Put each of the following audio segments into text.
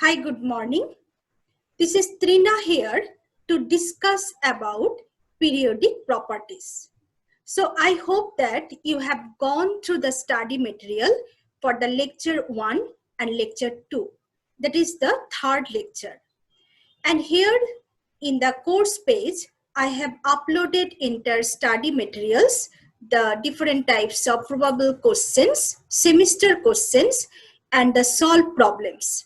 Hi, good morning. This is Trina here to discuss about periodic properties. So I hope that you have gone through the study material for the lecture 1 and lecture 2. That is the third lecture. And here in the course page, I have uploaded entire study materials, the different types of probable questions, semester questions, and the solved problems.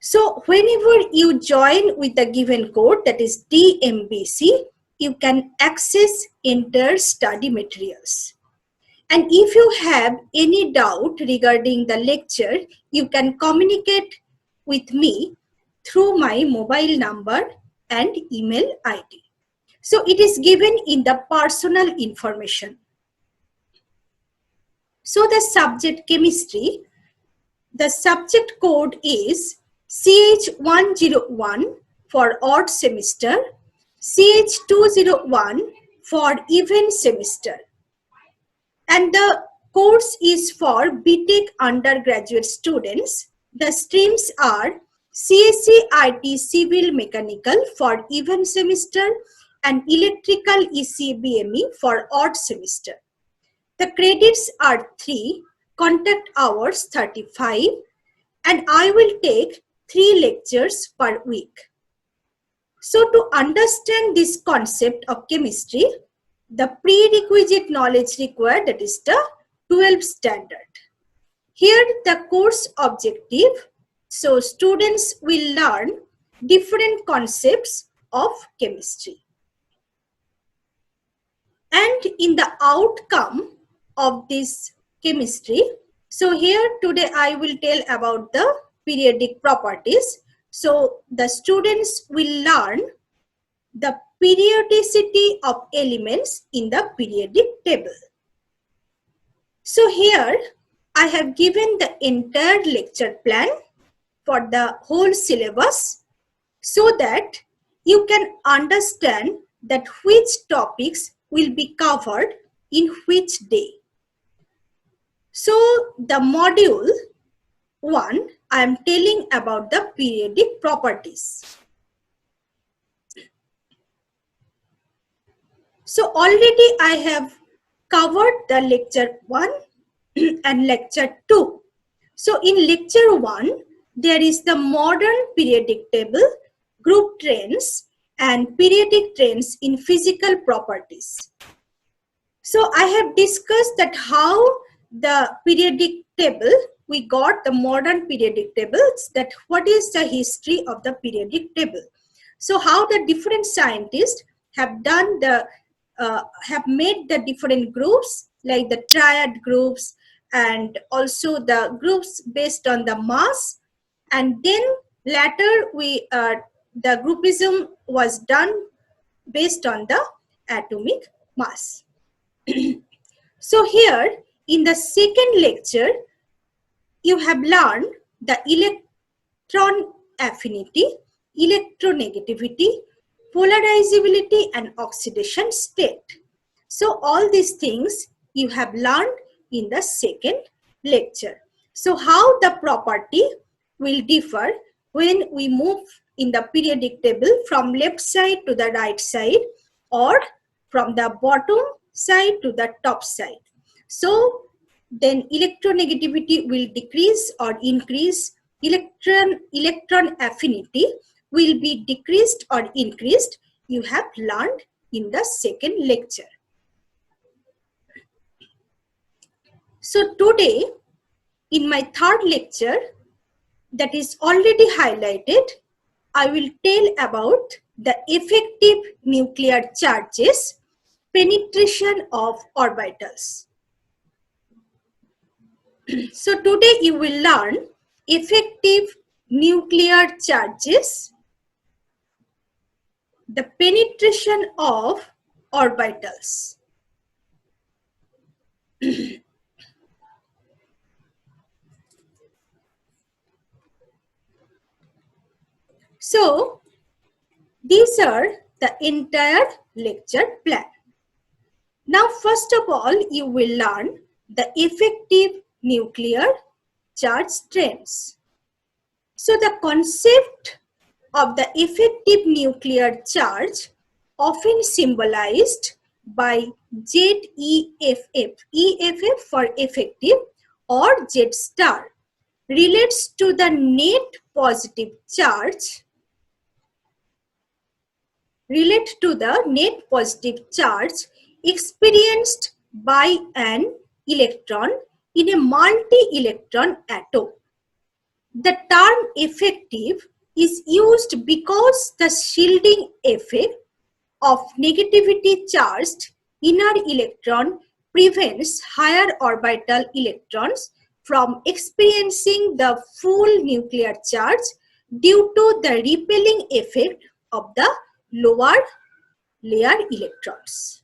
So whenever you join with the given code, that is DMBC, you can access entire study materials. And if you have any doubt regarding the lecture, you can communicate with me through my mobile number and email ID. So it is given in the personal information. So the subject chemistry, the subject code is CH101 for odd semester, CH201 for even semester. And the course is for BTech undergraduate students. The streams are CSE IT Civil Mechanical for even semester and Electrical ECBME for odd semester. The credits are 3, contact hours 35, and I will take 3 lectures per week. So to understand this concept of chemistry, the prerequisite knowledge required, that is the 12th standard. Here the course objective, so students will learn different concepts of chemistry. And in the outcome of this chemistry, so here today I will tell about the periodic properties. So the students will learn the periodicity of elements in the periodic table. So here I have given the entire lecture plan for the whole syllabus so that you can understand that which topics will be covered in which day. So the module 1, I am telling about the periodic properties. So already I have covered the lecture 1 and lecture 2. So in lecture 1, there is the modern periodic table, group trends, and periodic trends in physical properties. So I have discussed that how the periodic table, we got the modern periodic tables, that what is the history of the periodic table. So how the different scientists have done the, have made the different groups, like the triad groups, and also the groups based on the mass, and then later we the groupism was done based on the atomic mass. So here in the second lecture, you have learned the electron affinity, electronegativity, polarizability, and oxidation state. So all these things you have learned in the second lecture. So how the property will differ when we move in the periodic table from left side to the right side, or from the bottom side to the top side. So then electronegativity will decrease or increase, electron affinity will be decreased or increased. You have learned in the second lecture. So today, in my third lecture, that is already highlighted, I will tell about the effective nuclear charges, penetration of orbitals. So today you will learn effective nuclear charges, the penetration of orbitals. So these are the entire lecture plan. Now first of all, you will learn the effective nuclear charge trends. So the concept of the effective nuclear charge, often symbolized by ZEFF, EFF for effective or Z star, relates to the net positive charge experienced by an electron in a multi-electron atom. The term effective is used because the shielding effect of negativity charged inner electron prevents higher orbital electrons from experiencing the full nuclear charge due to the repelling effect of the lower layer electrons.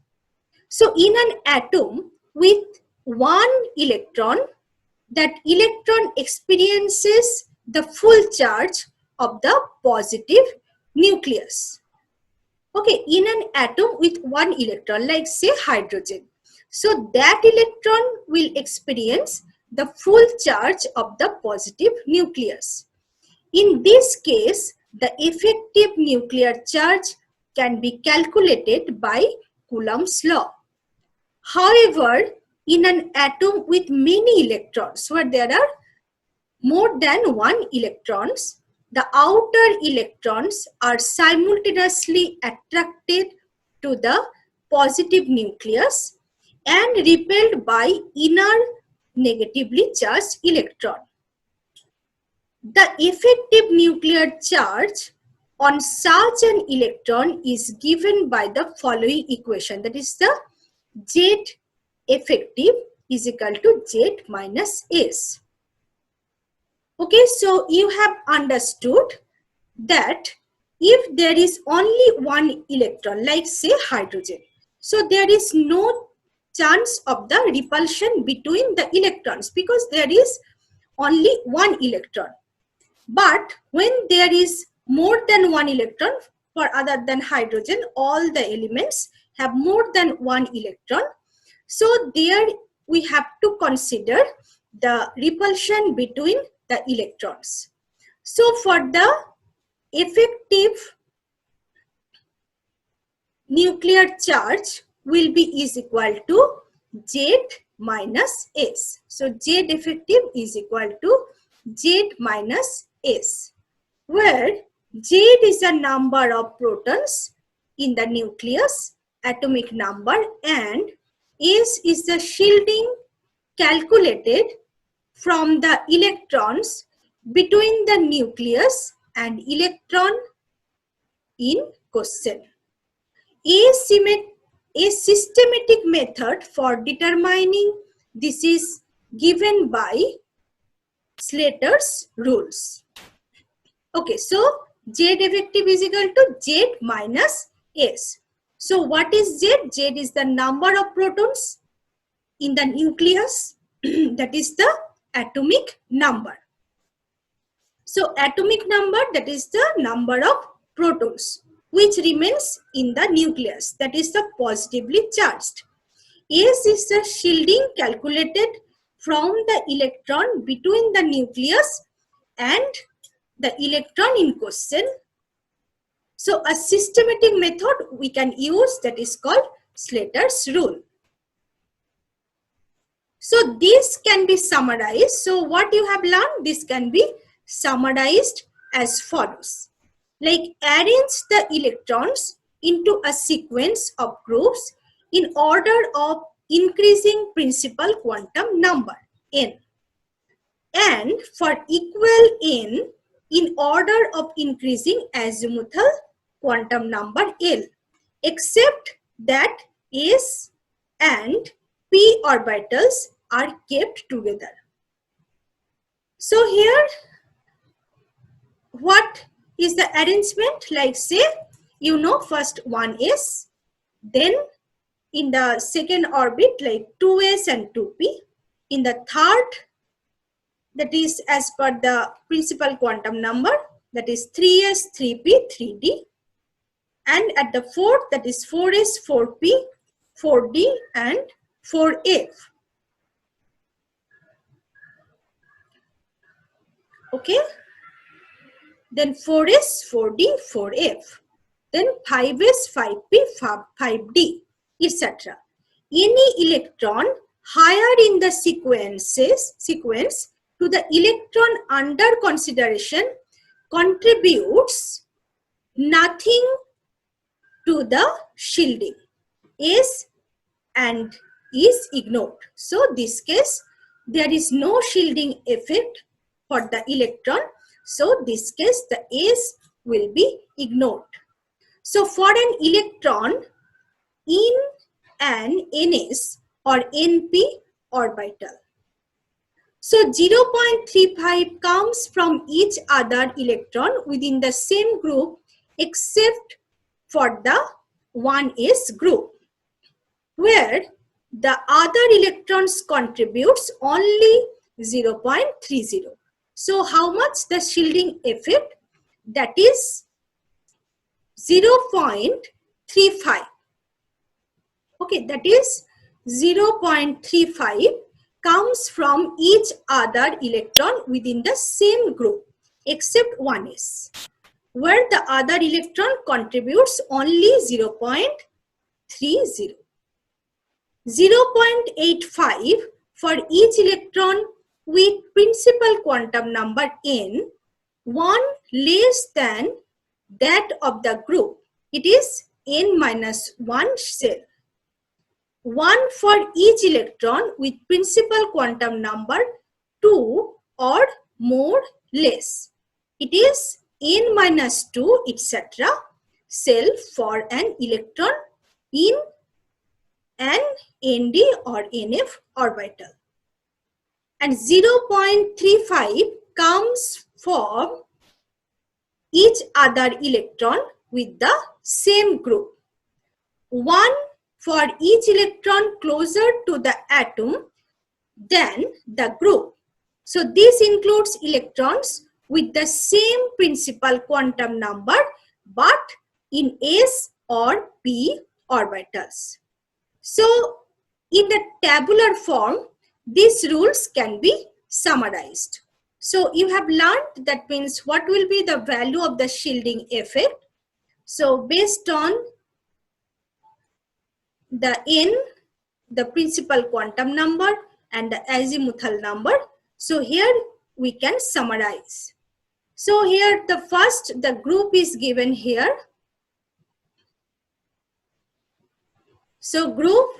So in an atom with one electron, that electron experiences the full charge of the positive nucleus. Okay, in an atom with one electron, like say hydrogen, so that electron will experience the full charge of the positive nucleus. In this case, the effective nuclear charge can be calculated by Coulomb's law. However, in an atom with many electrons, where there are more than one electrons, the outer electrons are simultaneously attracted to the positive nucleus and repelled by inner negatively charged electron. The effective nuclear charge on such an electron is given by the following equation, that is the Z effective is equal to Z minus S. Okay, so you have understood that if there is only one electron, like say hydrogen, so there is no chance of the repulsion between the electrons because there is only one electron. But when there is more than one electron, for other than hydrogen, all the elements have more than one electron. So there we have to consider the repulsion between the electrons. So for the effective nuclear charge will be is equal to Z minus S. So Z effective is equal to Z minus S, where Z is the number of protons in the nucleus, atomic number, and S is the shielding calculated from the electrons between the nucleus and electron in question. A systematic method for determining this is given by Slater's rules. Okay, so Z effective is equal to Z minus S. So what is Z? Z is the number of protons in the nucleus, that is the atomic number. So atomic number, that is the number of protons which remains in the nucleus, that is the positively charged. S is the shielding calculated from the electron between the nucleus and the electron in question. So a systematic method we can use, that is called Slater's rule. So this can be summarized. So what you have learned, this can be summarized as follows. Like arrange the electrons into a sequence of groups in order of increasing principal quantum number n, and for equal n in order of increasing azimuthal quantum number L, except that S and p orbitals are kept together. So here, what is the arrangement? Like say, you know, first 1s, then in the second orbit like 2s and 2p, in the third, that is as per the principal quantum number, that is 3s, 3p, 3d, and at the fourth, that is 4s, 4p, 4d, and 4f. Okay. then 4s, 4d, 4f, then 5s, 5p, 5d, etc. Any electron higher in the sequence to the electron under consideration contributes nothing to the shielding. S and is ignored. So this case, there is no shielding effect for the electron. So this case, the S will be ignored. So for an electron in an NS or NP orbital, so 0.35 comes from each other electron within the same group except for the 1s group, where the other electrons contributes only 0.30. So how much the shielding effect? That is 0.35. Okay, that is 0.35 comes from each other electron within the same group except 1s, where the other electron contributes only 0.30. 0.85 for each electron with principal quantum number n, 1 less than that of the group. It is n-1 cell. 1 for each electron with principal quantum number 2 or more less. It is n-2, etc. cell for an electron in an ND or NF orbital. And 0.35 comes from each other electron with the same group. 1 for each electron closer to the atom than the group. So this includes electrons with the same principal quantum number but in S or P orbitals. So in the tabular form, these rules can be summarized. So you have learned, that means what will be the value of the shielding effect. So based on the n, the principal quantum number and the azimuthal number. So here we can summarize. So here the first, the group is given here. So group,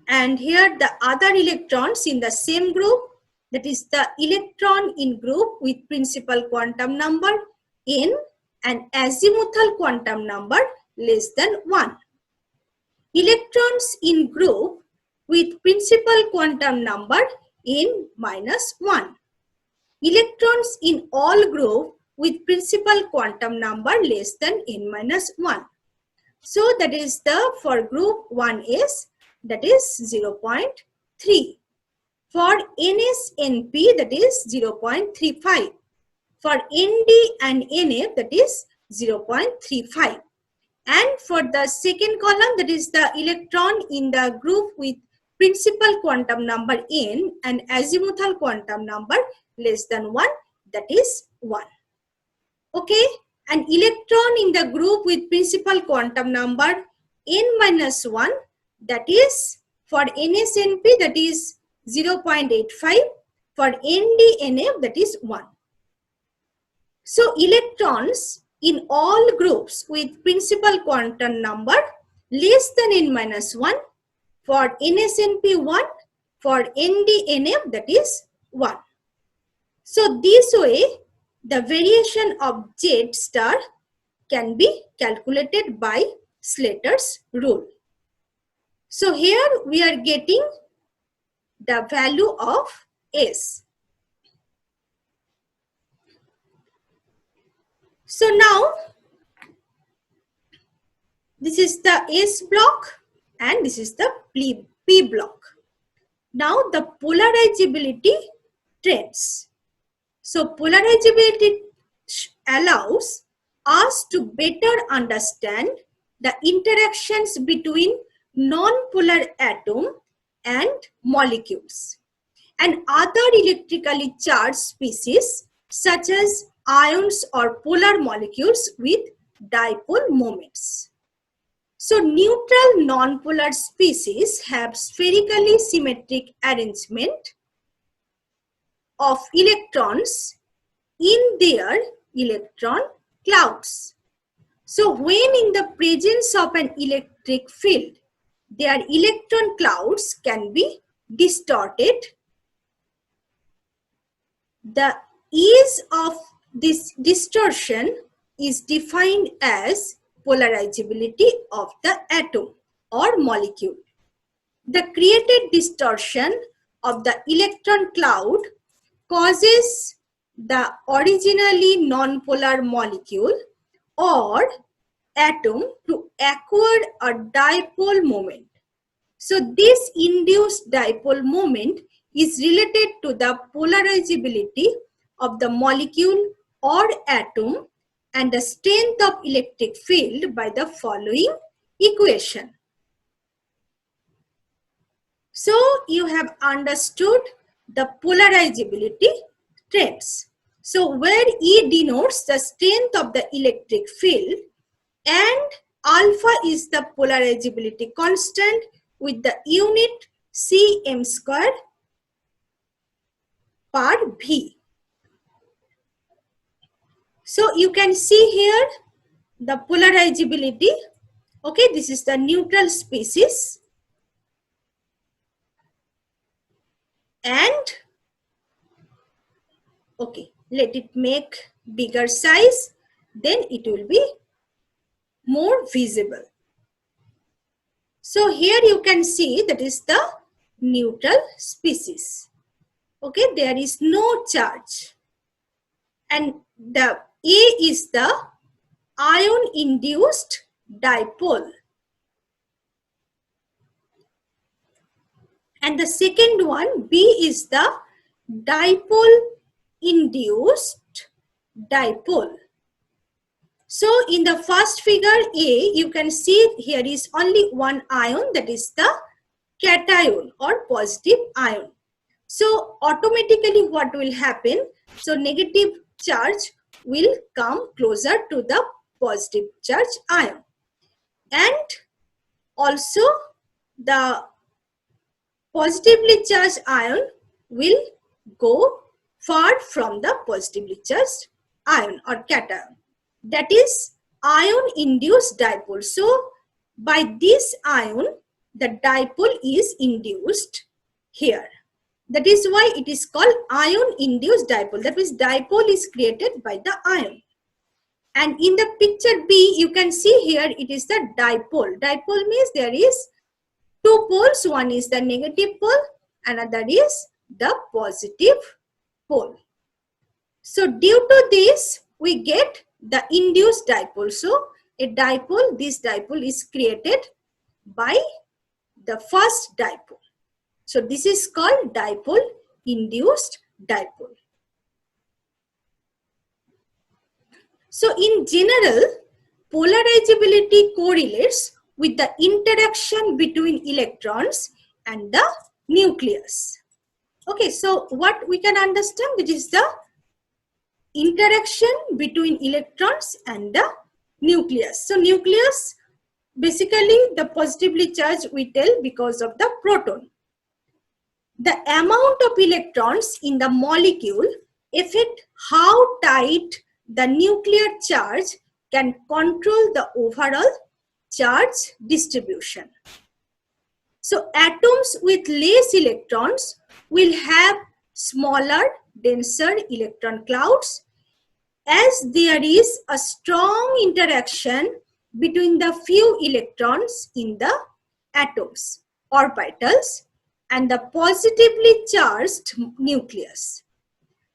and here the other electrons in the same group, that is the electron in group with principal quantum number n and azimuthal quantum number less than 1. Electrons in group with principal quantum number n-1. Electrons in all group with principal quantum number less than n-1. So that is the, for group 1s, that is 0.3. For NS-NP, that is 0.35. For ND and NF, that is 0.35. And for the second column, that is the electron in the group with principal quantum number n and azimuthal quantum number less than 1, that is 1. Okay, an electron in the group with principal quantum number n-1, that is for NSNP, that is 0.85, for NDNF, that is 1. So electrons in all groups with principal quantum number less than n-1, for NSNP 1, for NDNF, that is 1. So this way, the variation of Z star can be calculated by Slater's rule. So here we are getting the value of S. So now this is the S block and this is the P block. Now the polarizability trends. So polarizability allows us to better understand the interactions between non-polar atom and molecules and other electrically charged species such as ions or polar molecules with dipole moments. So neutral nonpolar species have spherically symmetric arrangement of electrons in their electron clouds. So when in the presence of an electric field, their electron clouds can be distorted. The ease of this distortion is defined as polarizability of the atom or molecule. The created distortion of the electron cloud causes the originally nonpolar molecule or atom to acquire a dipole moment. So this induced dipole moment is related to the polarizability of the molecule or atom and the strength of electric field by the following equation. So you have understood the polarizability traits. So where E denotes the strength of the electric field and alpha is the polarizability constant with the unit cm square per V. So you can see here the polarizability. Okay, this is the neutral species. And okay, let it make bigger size, then it will be more visible. So here you can see that is the neutral species. Okay, there is no charge. And the A is the ion induced dipole. And the second one, B, is the dipole induced dipole. So in the first figure A, you can see here is only one ion, that is the cation or positive ion. So automatically what will happen? So negative charge will come closer to the positive charge ion. And also the positively charged ion will go far from the positively charged ion or cation. That is ion induced dipole. So by this ion, the dipole is induced here. That is why it is called ion induced dipole. That means dipole is created by the ion. And in the picture B, you can see here it is the dipole. Dipole means there is two poles. One is the negative pole, another is the positive pole. So due to this, we get the induced dipole. So a dipole, this dipole is created by the first dipole. So this is called dipole induced dipole. So in general, polarizability correlates with the interaction between electrons and the nucleus. Okay, so what we can understand, it is the interaction between electrons and the nucleus. So nucleus, basically the positively charged we tell because of the proton. The amount of electrons in the molecule affect how tight the nuclear charge can control the overall charge distribution. So atoms with less electrons will have smaller, denser electron clouds, as there is a strong interaction between the few electrons in the atoms, orbitals, and the positively charged nucleus.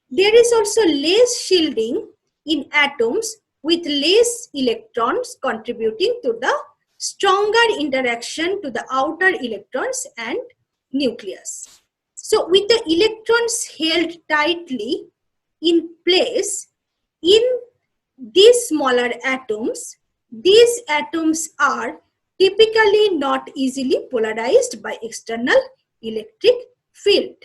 There is also less shielding in atoms with less electrons, contributing to the stronger interaction to the outer electrons and nucleus. So with the electrons held tightly in place in these smaller atoms, these atoms are typically not easily polarized by external electric field.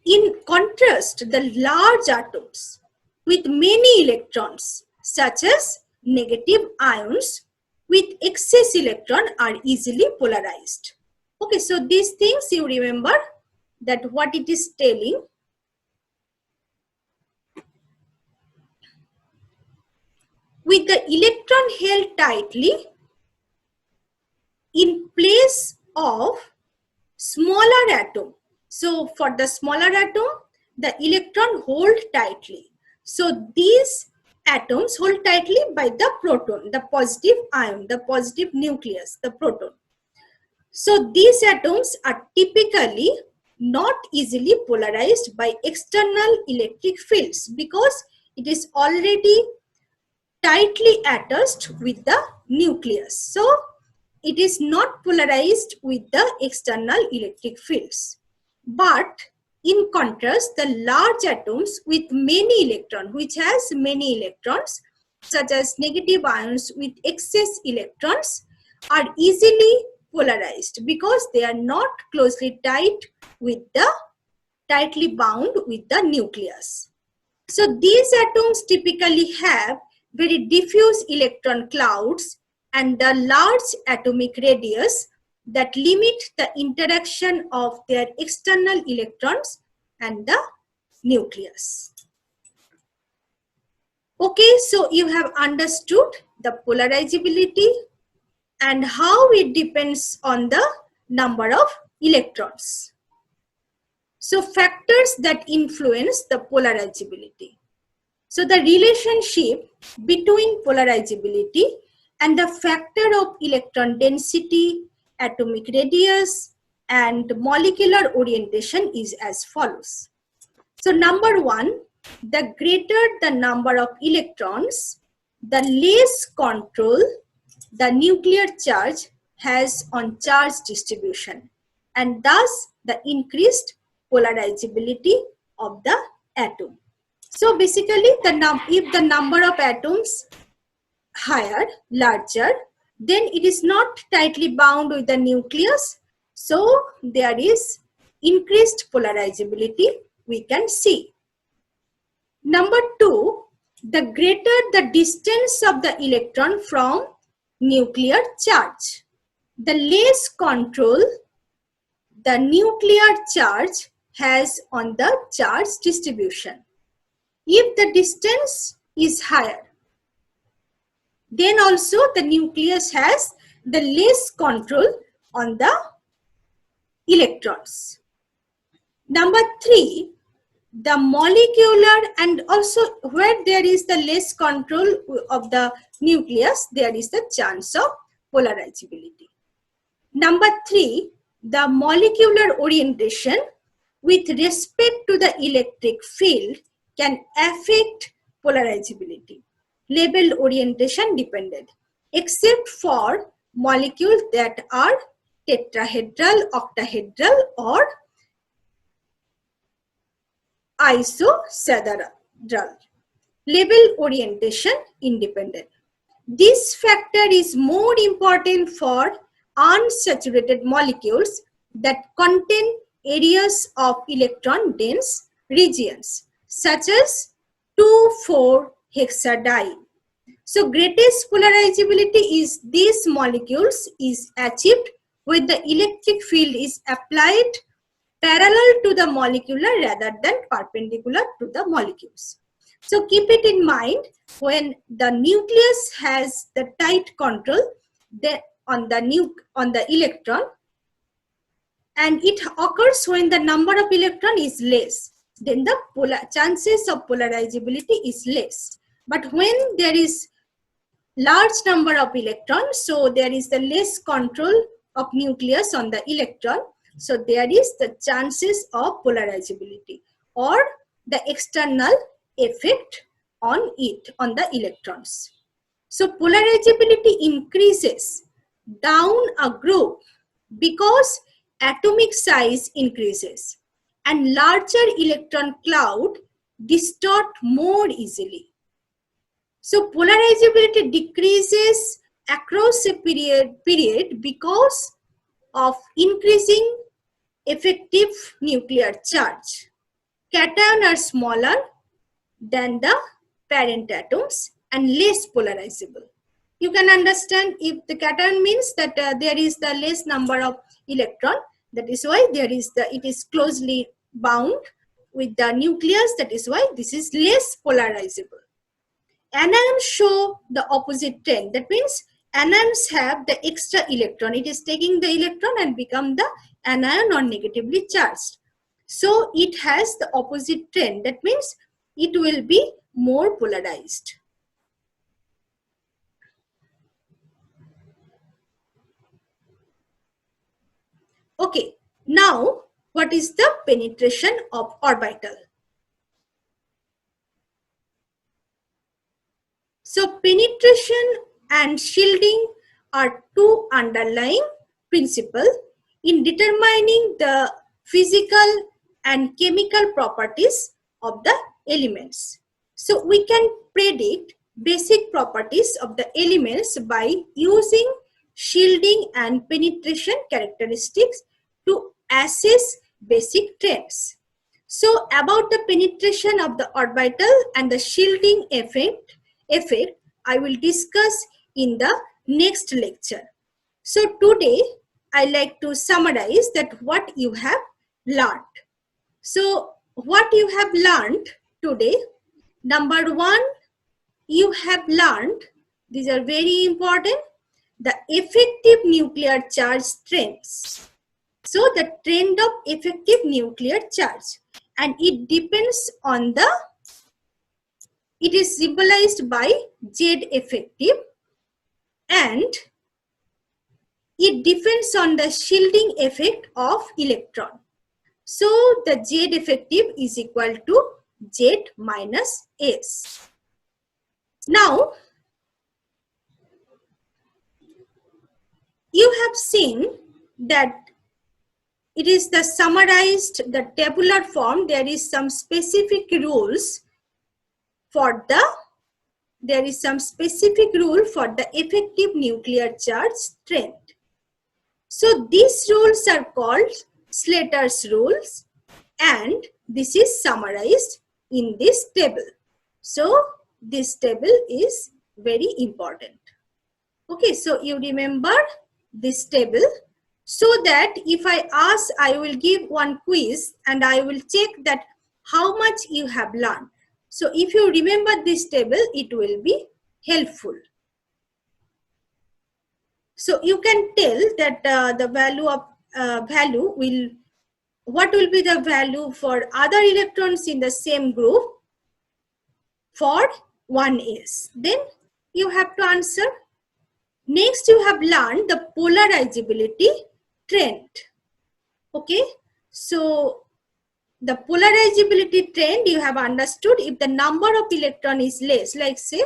In contrast, the large atoms with many electrons, such as negative ions with excess electron, are easily polarized. Okay, so these things you remember that what it is telling. With the electron held tightly in place of smaller atom. So for the smaller atom, the electron hold tightly. So these atoms hold tightly by the proton, the positive ion, the positive nucleus, the proton. So these atoms are typically not easily polarized by external electric fields because it is already tightly attached with the nucleus. So it is not polarized with the external electric fields. But in contrast, the large atoms with many electrons, which has many electrons, such as negative ions with excess electrons, are easily polarized because they are not closely tied with the tightly bound with the nucleus. So these atoms typically have very diffuse electron clouds and the large atomic radius that limit the interaction of their external electrons and the nucleus. Okay, so you have understood the polarizability and how it depends on the number of electrons. So factors that influence the polarizability. So the relationship between polarizability and the factor of electron density, atomic radius, and molecular orientation is as follows. So number one, the greater the number of electrons, the less control the nuclear charge has on charge distribution, and thus the increased polarizability of the atom. So basically, if the number of atoms higher, larger, then it is not tightly bound with the nucleus. So there is increased polarizability we can see. Number two, the greater the distance of the electron from nuclear charge, the less control the nuclear charge has on the charge distribution. If the distance is higher, then also the nucleus has the less control on the electrons. Number three, the molecular, and also where there is the less control of the nucleus, there is the chance of polarizability. Number three, the molecular orientation with respect to the electric field can affect polarizability. Label orientation dependent, except for molecules that are tetrahedral, octahedral, or isohedral. Label orientation independent. This factor is more important for unsaturated molecules that contain areas of electron dense regions, such as 2,4-hexadiene. So greatest polarizability is these molecules is achieved when the electric field is applied parallel to the molecular rather than perpendicular to the molecules. So keep it in mind, when the nucleus has the tight control on the electron, and it occurs when the number of electron is less, then the chances of polarizability is less. But when there is large number of electrons, so there is the less control of nucleus on the electron, so there is the chances of polarizability or the external effect on it, on the electrons. So polarizability increases down a group because atomic size increases and larger electron cloud distort more easily. So polarizability decreases across a period because of increasing effective nuclear charge. cation are smaller than the parent atoms and less polarizable. You can understand if the cation means that there is the less number of electron. That is why it is closely bound with the nucleus. That is why this is less polarizable. Anions show the opposite trend. That means anions have the extra electron. It is taking the electron and become the anion or negatively charged. So it has the opposite trend. That means it will be more polarized. Okay, now what is the penetration of orbital? So penetration and shielding are two underlying principles in determining the physical and chemical properties of the elements. So we can predict basic properties of the elements by using shielding and penetration characteristics to assess basic trends. So about the penetration of the orbital and the shielding effect I will discuss in the next lecture. So today I like to summarize that what you have learned. So what you have learned today, number one, you have learned, these are very important, the effective nuclear charge trends. So the trend of effective nuclear charge, and it depends on the, it is symbolized by Z effective, and it depends on the shielding effect of electron. So the Z effective is equal to Z minus S. Now you have seen that it is the summarized, the tabular form. There is some specific rules for the, there is some specific rule for the effective nuclear charge trend. So these rules are called Slater's rules, and this is summarized in this table. So this table is very important. Okay, so you remember this table, so that if I ask, I will give one quiz and I will check that how much you have learned. So if you remember this table, it will be helpful. So you can tell that the value of value will, what will be the value for other electrons in the same group for 1s. Then you have to answer. Next, you have learned the polarizability trend. Okay, so the polarizability trend you have understood, if the number of electron is less, like say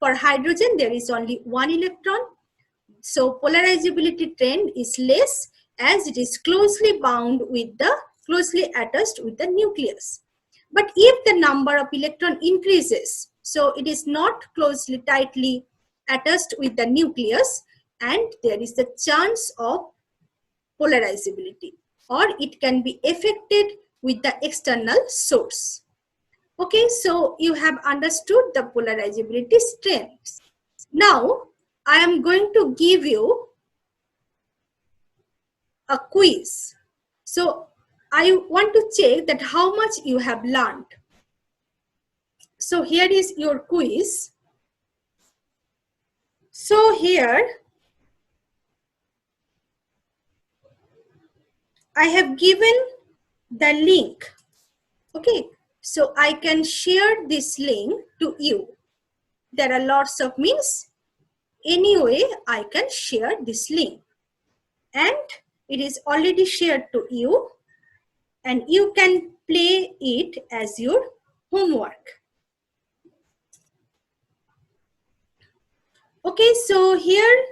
for hydrogen there is only one electron, so polarizability trend is less as it is closely bound with the, closely attached with the nucleus. But if the number of electron increases, so it is not closely tightly attached with the nucleus, and there is the chance of polarizability, or it can be affected with the external source. Okay, so you have understood the polarizability strengths. Now I am going to give you a quiz. So I want to check that how much you have learned. So here is your quiz. So here I have given the link. Okay, so I can share this link to you. There are lots of means. Anyway, I can share this link, and it is already shared to you, and you can play it as your homework. Okay, so here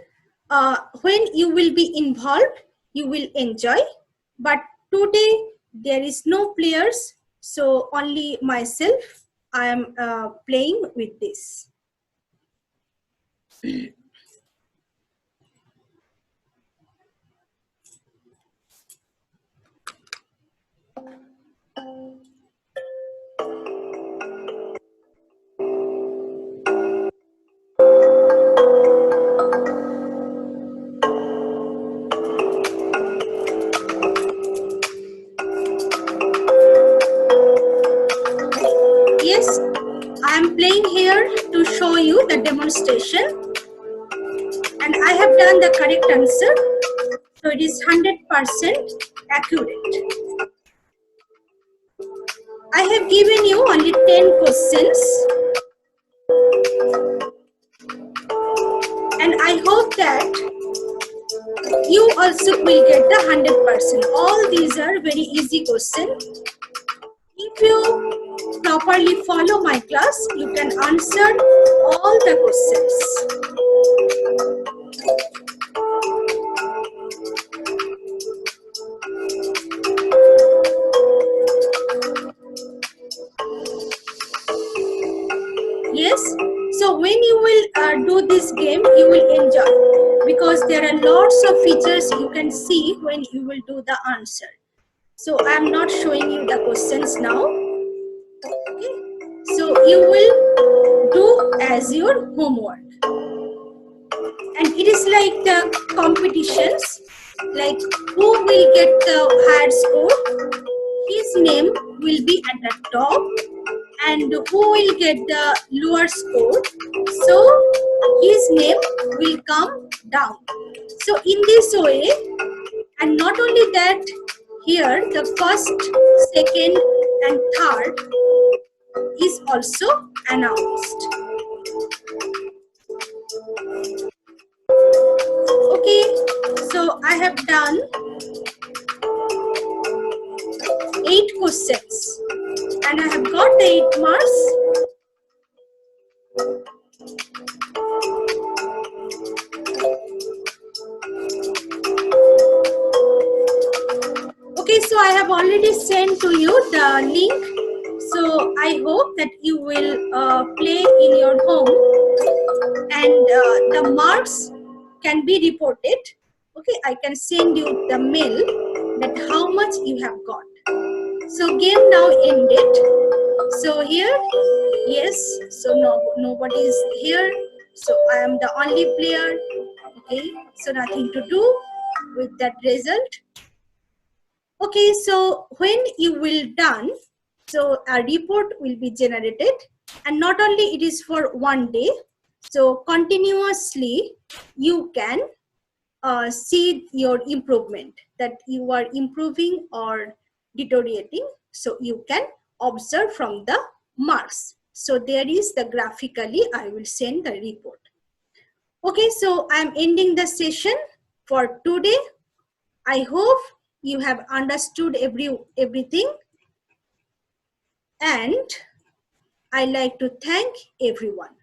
when you will be involved, you will enjoy, but today there is no players, so only myself, I am playing with this. here to show you the demonstration, and I have done the correct answer, so it is 100% accurate. I have given you only 10 questions, and I hope that you also will get the 100%. All these are very easy questions. If you properly follow my class, you can answer all the questions. Yes, so when you will do this game, you will enjoy, because there are lots of features you can see when you will do the answer. So I am not showing you the questions now. Okay, so you will do as your homework, and it is like the competitions, like who will get the higher score, his name will be at the top, and who will get the lower score, so his name will come down. So in this way, and not only that, here the first, second and third is also announced. Okay, so I have done 8 questions and I have got the 8 marks. Okay, so I have already sent to you the link. So I hope that you will play in your home, and the marks can be reported. Okay, I can send you the mail that how much you have got. So game now ended. So here, yes, so nobody is here. So I am the only player. Okay, so nothing to do with that result. Okay, so when you will done, so a report will be generated, and not only it is for one day, so continuously you can see your improvement, that you are improving or deteriorating. So you can observe from the marks. So there is the graphically, I will send the report. Okay, so I'm ending the session for today. I hope you have understood everything, and I like to thank everyone.